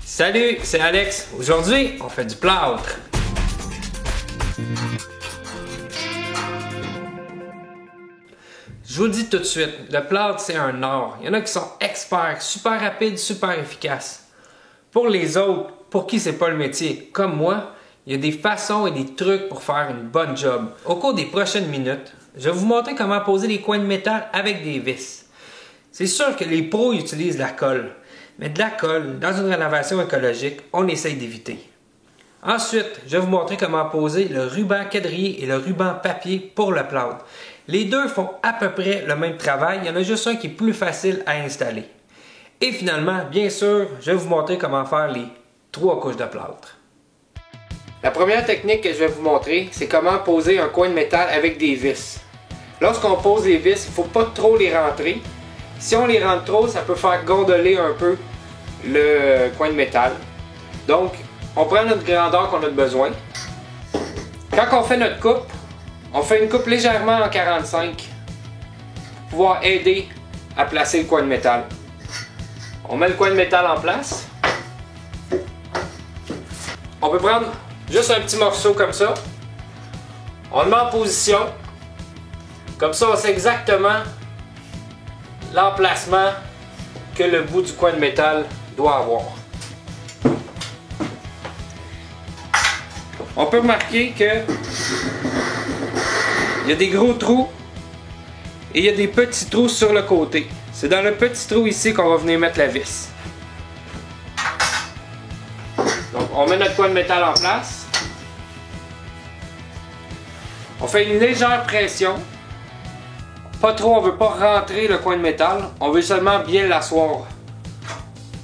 Salut, c'est Alex. Aujourd'hui, on fait du plâtre. Je vous le dis tout de suite, le plâtre c'est un art. Il y en a qui sont experts, super rapides, super efficaces. Pour les autres, pour qui c'est pas le métier, comme moi, il y a des façons et des trucs pour faire une bonne job. Au cours des prochaines minutes, je vais vous montrer comment poser les coins de métal avec des vis. C'est sûr que les pros utilisent de la colle, mais de la colle, dans une rénovation écologique, on essaye d'éviter. Ensuite, je vais vous montrer comment poser le ruban quadrillé et le ruban papier pour le plâtre. Les deux font à peu près le même travail, il y en a juste un qui est plus facile à installer. Et finalement, bien sûr, je vais vous montrer comment faire les 3 couches de plâtre. La première technique que je vais vous montrer, c'est comment poser un coin de métal avec des vis. Lorsqu'on pose les vis, il ne faut pas trop les rentrer. Si on les rentre trop, ça peut faire gondoler un peu le coin de métal. Donc, on prend notre grandeur qu'on a besoin. Quand on fait notre coupe, on fait une coupe légèrement en 45 pour pouvoir aider à placer le coin de métal. On met le coin de métal en place. On peut prendre juste un petit morceau comme ça. On le met en position. Comme ça, on sait exactement l'emplacement que le bout du coin de métal doit avoir. On peut remarquer que il y a des gros trous et il y a des petits trous sur le côté. C'est dans le petit trou ici qu'on va venir mettre la vis. Donc on met notre coin de métal en place. On fait une légère pression. Pas trop, on ne veut pas rentrer le coin de métal, on veut seulement bien l'asseoir.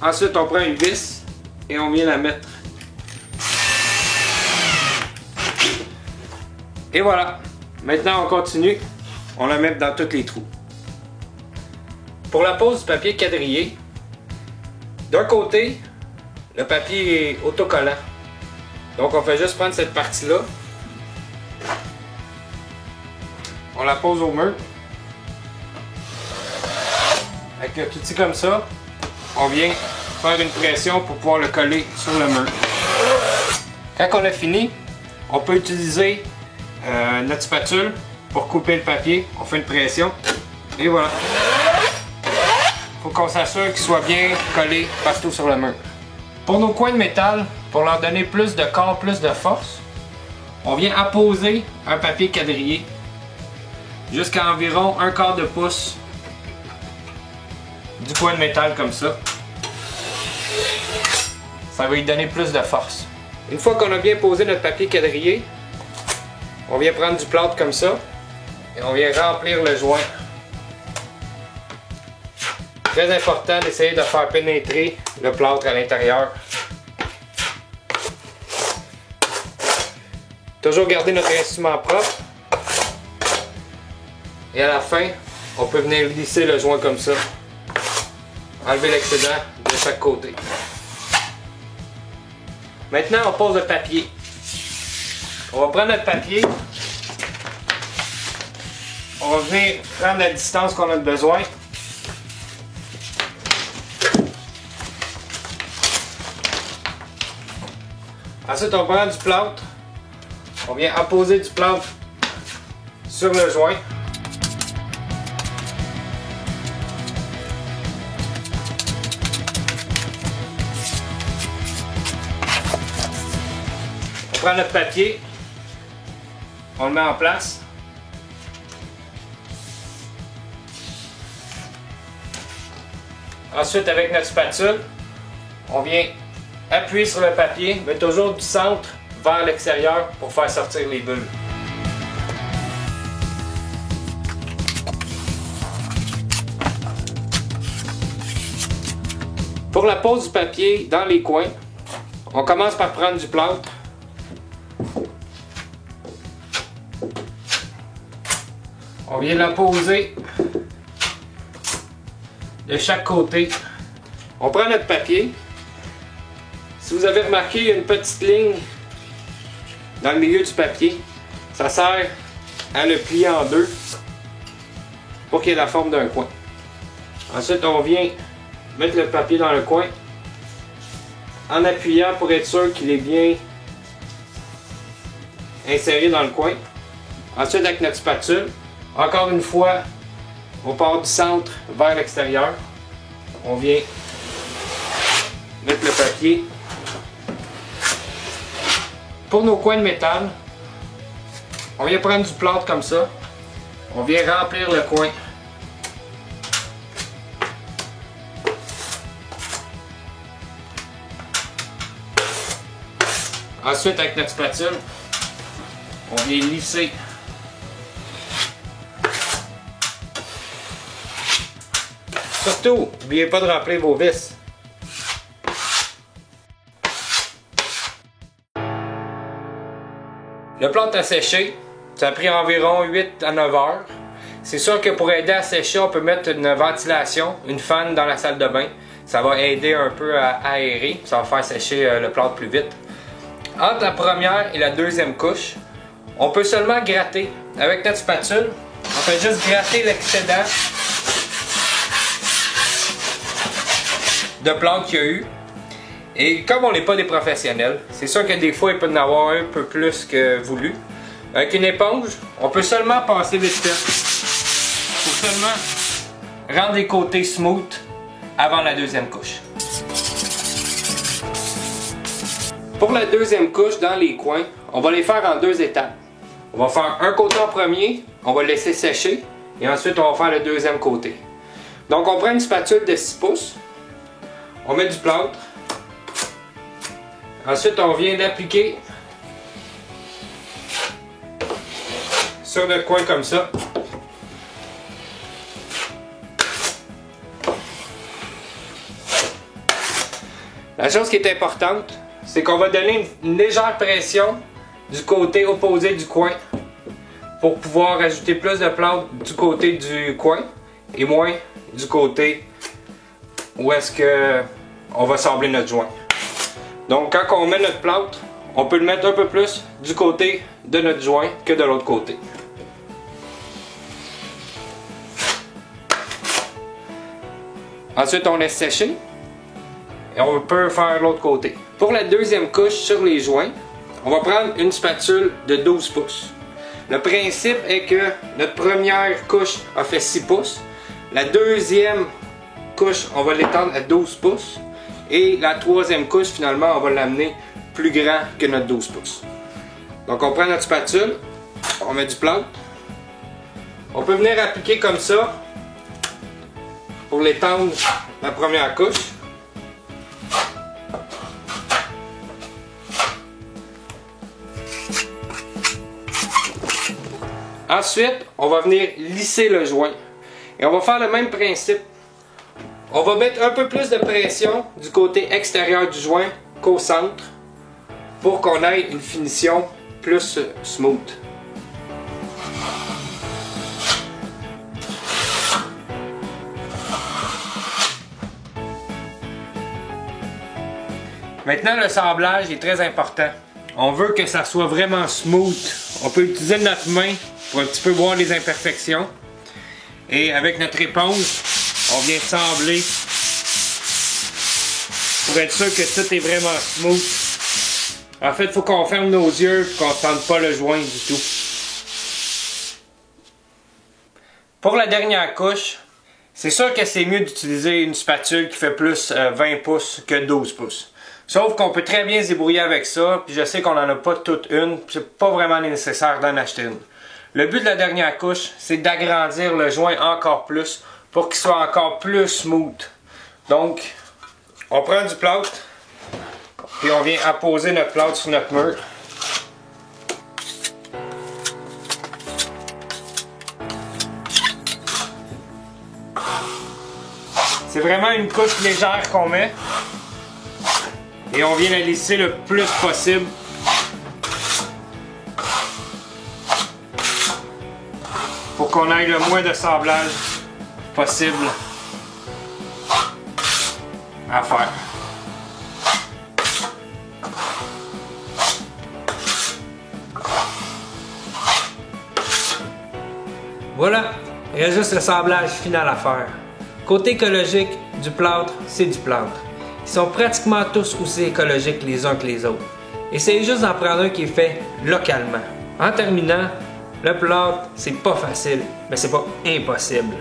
Ensuite on prend une vis et on vient la mettre. Et voilà. Maintenant, on continue. On la met dans tous les trous. Pour la pose du papier quadrillé, d'un côté, le papier est autocollant. Donc, on fait juste prendre cette partie-là. On la pose au mur. Avec un petit comme ça, on vient faire une pression pour pouvoir le coller sur le mur. Quand on a fini, on peut utiliser notre spatule pour couper le papier. On fait une pression et voilà. Il faut qu'on s'assure qu'il soit bien collé partout sur le mur. Pour nos coins de métal, pour leur donner plus de corps, plus de force, on vient apposer un papier quadrillé jusqu'à environ 1/4 de pouce du coin de métal comme ça. Ça va lui donner plus de force. Une fois qu'on a bien posé notre papier quadrillé, on vient prendre du plâtre comme ça et on vient remplir le joint. Très important d'essayer de faire pénétrer le plâtre à l'intérieur. Toujours garder notre instrument propre. Et à la fin, on peut venir lisser le joint comme ça. Enlever l'excédent de chaque côté. Maintenant, on pose le papier. On va prendre notre papier. On va venir prendre la distance qu'on a besoin. Ensuite, on prend du plâtre. On vient apposer du plâtre sur le joint. On prend notre papier. On le met en place. Ensuite, avec notre spatule, on vient appuyer sur le papier, mais toujours du centre vers l'extérieur pour faire sortir les bulles. Pour la pose du papier dans les coins, on commence par prendre du plâtre. On vient la poser de chaque côté. On prend notre papier. Si vous avez remarqué, il y a une petite ligne dans le milieu du papier. Ça sert à le plier en deux pour qu'il ait la forme d'un coin. Ensuite, on vient mettre le papier dans le coin. en appuyant pour être sûr qu'il est bien inséré dans le coin. Ensuite, avec notre spatule, encore une fois, on part du centre vers l'extérieur. On vient mettre le papier. Pour nos coins de métal, on vient prendre du plâtre comme ça. On vient remplir le coin. Ensuite, avec notre spatule, on vient lisser surtout, n'oubliez pas de remplir vos vis. Le plâtre a séché, ça a pris environ 8 à 9 heures. C'est sûr que pour aider à sécher, on peut mettre une ventilation, une fan dans la salle de bain. Ça va aider un peu à aérer, ça va faire sécher le plâtre plus vite. Entre la première et la deuxième couche, on peut seulement gratter. Avec notre spatule, on fait juste gratter l'excédent de plâtre qu'il y a eu. Et comme on n'est pas des professionnels, c'est sûr que des fois il peut y en avoir un peu plus que voulu. Avec une éponge, on peut seulement passer vite fait. Il faut seulement rendre les côtés smooth avant la deuxième couche. Pour la deuxième couche, dans les coins, on va les faire en 2 étapes. On va faire un côté en premier, on va le laisser sécher, et ensuite on va faire le deuxième côté. Donc on prend une spatule de 6 pouces, on met du plâtre, ensuite on vient d'appliquer sur notre coin comme ça. La chose qui est importante, c'est qu'on va donner une légère pression du côté opposé du coin pour pouvoir ajouter plus de plâtre du côté du coin et moins du côté où est-ce que on va sabler notre joint. Donc quand on met notre plâtre, on peut le mettre un peu plus du côté de notre joint que de l'autre côté. Ensuite on laisse sécher et on peut faire l'autre côté. Pour la deuxième couche sur les joints, on va prendre une spatule de 12 pouces. Le principe est que notre première couche a fait 6 pouces. La deuxième couche, on va l'étendre à 12 pouces. Et la troisième couche, finalement, on va l'amener plus grand que notre 12 pouces. Donc on prend notre spatule, on met du plâtre. On peut venir appliquer comme ça pour l'étendre la première couche. Ensuite, on va venir lisser le joint. Et on va faire le même principe. On va mettre un peu plus de pression du côté extérieur du joint qu'au centre pour qu'on ait une finition plus smooth. Maintenant, le sablage est très important. On veut que ça soit vraiment smooth. On peut utiliser notre main pour un petit peu voir les imperfections. Et avec notre éponge, on vient sabler pour être sûr que tout est vraiment smooth. En fait, il faut qu'on ferme nos yeux et qu'on ne sente pas le joint du tout. Pour la dernière couche, c'est sûr que c'est mieux d'utiliser une spatule qui fait plus 20 pouces que 12 pouces. Sauf qu'on peut très bien se débrouiller avec ça, puis je sais qu'on n'en a pas toute une, puis c'est pas vraiment nécessaire d'en acheter une. Le but de la dernière couche, c'est d'agrandir le joint encore plus pour qu'il soit encore plus smooth. Donc, on prend du plâtre, puis on vient apposer notre plâtre sur notre mur. C'est vraiment une couche légère qu'on met. Et on vient la lisser le plus possible. Pour qu'on ait le moins de sablage possible à faire. Voilà, il reste juste le sablage final à faire. Côté écologique, du plâtre, c'est du plâtre. qui sont pratiquement tous aussi écologiques les uns que les autres. Essayez juste d'en prendre un qui est fait localement. En terminant, le plâtre, c'est pas facile, mais c'est pas impossible.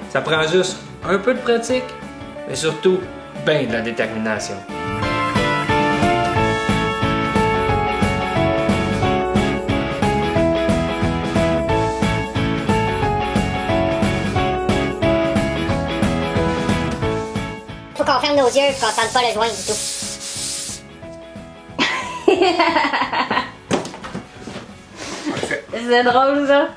Ça prend juste un peu de pratique, mais surtout, ben de la détermination. Faut qu'on ferme nos yeux et qu'on sente pas le joint du tout. C'est drôle ça.